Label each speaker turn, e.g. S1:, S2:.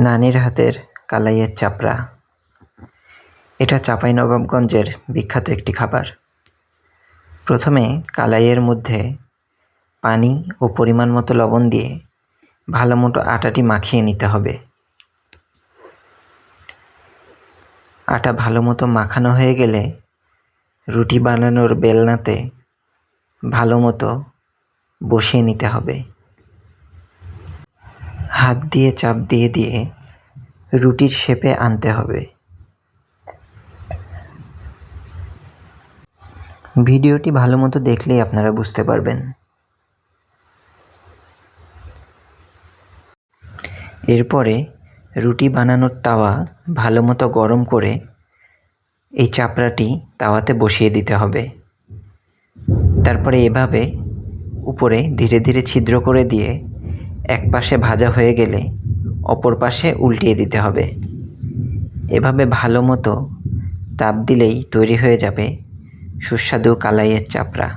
S1: নানির হাতের কালাইয়ের চাপড়া। এটা চাঁপাইনবাবগঞ্জের বিখ্যাত একটি খাবার। প্রথমে কালাইয়ের মধ্যে পানি ও পরিমাণ মতো লবণ দিয়ে ভালো মতো আটাটি মাখিয়ে নিতে হবে। আটা ভালো মতো মাখানো হয়ে গেলে রুটি বানানোর বেলনাতে ভালো মতো বসিয়ে নিতে হবে। হাত দিয়ে চাপ দিয়ে দিয়ে রুটির শেপে আনতে হবে। ভিডিওটি ভালো মতো দেখলেই আপনারা বুঝতে পারবেন। এরপরে রুটি বানানোর তাওয়া ভালো মতো গরম করে এই চাপড়াটি তাওয়াতে বসিয়ে দিতে হবে। তারপরে এভাবে উপরে ধীরে ধীরে ছিদ্র করে দিয়ে এক পাশে ভাজা হয়ে গেলে অপর পাশে উল্টিয়ে দিতে হবে। এভাবে ভালো মতো তাপ দিলেই তৈরি হয়ে যাবে সুস্বাদু কালাইয়ের চাপড়া।